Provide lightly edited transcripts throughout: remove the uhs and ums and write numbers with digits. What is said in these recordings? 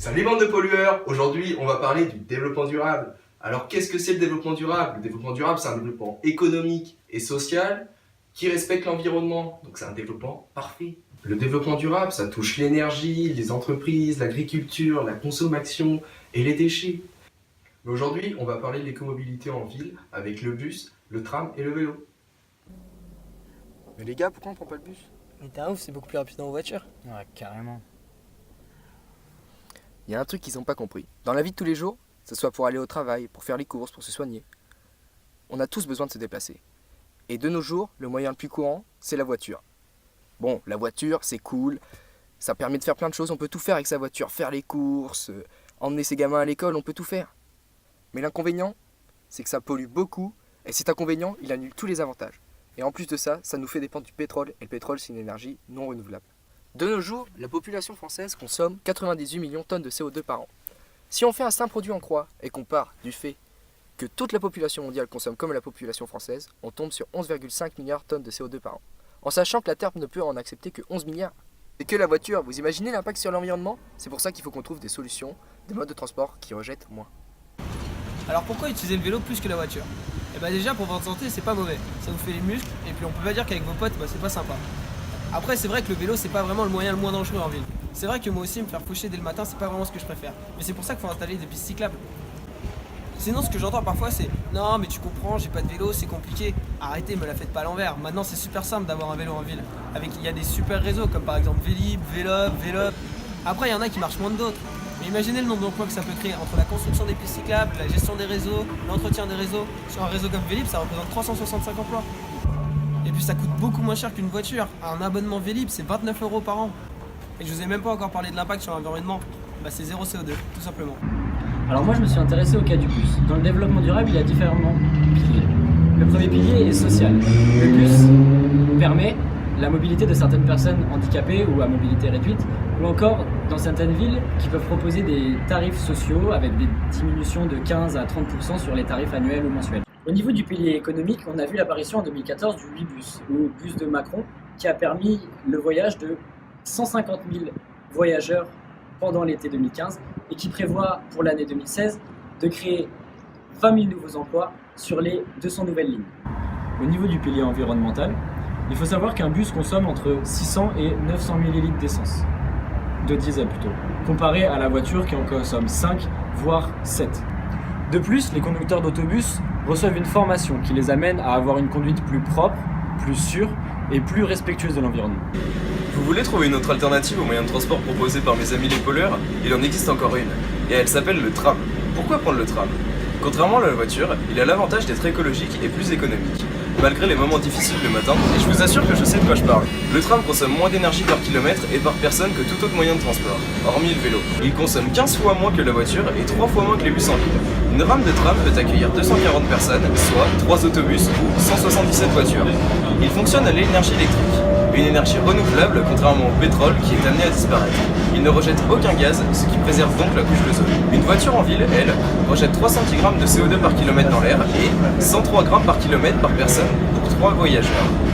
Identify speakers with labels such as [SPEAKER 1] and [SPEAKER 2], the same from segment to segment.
[SPEAKER 1] Salut bande de pollueurs! Aujourd'hui, on va parler du développement durable. Alors, qu'est-ce que c'est le développement durable? Le développement durable, c'est un développement économique et social qui respecte l'environnement. Donc, c'est un développement parfait. Le développement durable, ça touche l'énergie, les entreprises, l'agriculture, la consommation et les déchets. Mais aujourd'hui, on va parler de l'écomobilité en ville avec le bus, le tram et le vélo.
[SPEAKER 2] Mais les gars, pourquoi on prend pas le bus?
[SPEAKER 3] Mais t'es un ouf, c'est beaucoup plus rapide en voiture.
[SPEAKER 4] Ouais, carrément.
[SPEAKER 2] Il y a un truc qu'ils n'ont pas compris. Dans la vie de tous les jours, que ce soit pour aller au travail, pour faire les courses, pour se soigner, on a tous besoin de se déplacer. Et de nos jours, le moyen le plus courant, c'est la voiture. Bon, la voiture, c'est cool, ça permet de faire plein de choses, on peut tout faire avec sa voiture, faire les courses, emmener ses gamins à l'école, on peut tout faire. Mais l'inconvénient, c'est que ça pollue beaucoup, et cet inconvénient, il annule tous les avantages. Et en plus de ça, ça nous fait dépendre du pétrole, et le pétrole, c'est une énergie non renouvelable. De nos jours, la population française consomme 98 millions de tonnes de CO2 par an. Si on fait un simple produit en croix et qu'on part du fait que toute la population mondiale consomme comme la population française, on tombe sur 11,5 milliards de tonnes de CO2 par an. En sachant que la Terre ne peut en accepter que 11 milliards. Et que la voiture, vous imaginez l'impact sur l'environnement? C'est pour ça qu'il faut qu'on trouve des solutions, des modes de transport qui rejettent moins.
[SPEAKER 3] Alors pourquoi utiliser le vélo plus que la voiture? Et bah déjà pour votre santé c'est pas mauvais, ça vous fait les muscles et puis on peut pas dire qu'avec vos potes c'est pas sympa. Après c'est vrai que le vélo c'est pas vraiment le moyen le moins dangereux en ville. C'est vrai que moi aussi me faire faucher dès le matin c'est pas vraiment ce que je préfère. Mais c'est pour ça qu'il faut installer des pistes cyclables. Sinon ce que j'entends parfois c'est non mais tu comprends j'ai pas de vélo c'est compliqué. Arrêtez me la faites pas à l'envers. Maintenant c'est super simple d'avoir un vélo en ville. Il y a des super réseaux comme par exemple Vélib, Vélop. Après il y en a qui marchent moins que d'autres. Mais imaginez le nombre d'emplois que ça peut créer entre la construction des pistes cyclables, la gestion des réseaux, l'entretien des réseaux. Sur un réseau comme Vélib ça représente 365 emplois. Et puis ça coûte beaucoup moins cher qu'une voiture. Un abonnement Vélib c'est 29 € par an. Et je vous ai même pas encore parlé de l'impact sur l'environnement. Bah c'est 0 CO2, tout simplement.
[SPEAKER 4] Alors moi je me suis intéressé au cas du bus. Dans le développement durable, il y a différents piliers. Le premier pilier est social. Le bus permet la mobilité de certaines personnes handicapées ou à mobilité réduite, ou encore dans certaines villes qui peuvent proposer des tarifs sociaux avec des diminutions de 15 à 30% sur les tarifs annuels ou mensuels. Au niveau du pilier économique, on a vu l'apparition en 2014 du Ouibus, ou bus de Macron, qui a permis le voyage de 150 000 voyageurs pendant l'été 2015 et qui prévoit pour l'année 2016 de créer 20 000 nouveaux emplois sur les 200 nouvelles lignes. Au niveau du pilier environnemental, il faut savoir qu'un bus consomme entre 600 et 900 millilitres d'essence, de diesel plutôt, comparé à la voiture qui en consomme 5 voire 7. De plus, les conducteurs d'autobus reçoivent une formation qui les amène à avoir une conduite plus propre, plus sûre et plus respectueuse de l'environnement.
[SPEAKER 1] Vous voulez trouver une autre alternative aux moyens de transport proposés par mes amis les pollueurs? Il en existe encore une, et elle s'appelle le tram. Pourquoi prendre le tram? Contrairement à la voiture, il a l'avantage d'être écologique et plus économique, malgré les moments difficiles le matin, et je vous assure que je sais de quoi je parle. Le tram consomme moins d'énergie par kilomètre et par personne que tout autre moyen de transport, hormis le vélo. Il consomme 15 fois moins que la voiture et 3 fois moins que les bus en ville. Une rame de tram peut accueillir 240 personnes, soit 3 autobus ou 177 voitures. Il fonctionne à l'énergie électrique, une énergie renouvelable contrairement au pétrole qui est amené à disparaître. Il ne rejette aucun gaz, ce qui préserve donc la couche d'ozone. Une voiture en ville, elle, rejette 310 grammes de CO2 par kilomètre dans l'air et 103 grammes par kilomètre par personne pour 3 voyageurs,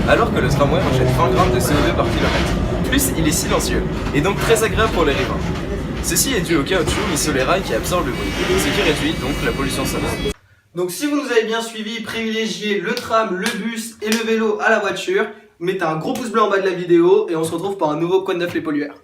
[SPEAKER 1] alors que le tramway rejette 20 grammes de CO2 par kilomètre. Plus, il est silencieux, et donc très agréable pour les riverains. Ceci est dû au caoutchouc mis sur les rails qui absorbe le bruit, ce qui réduit donc la pollution sonore.
[SPEAKER 5] Donc si vous nous avez bien suivis, privilégiez le tram, le bus et le vélo à la voiture. Mettez un gros pouce bleu en bas de la vidéo et on se retrouve pour un nouveau Quoi de neuf les pollueurs.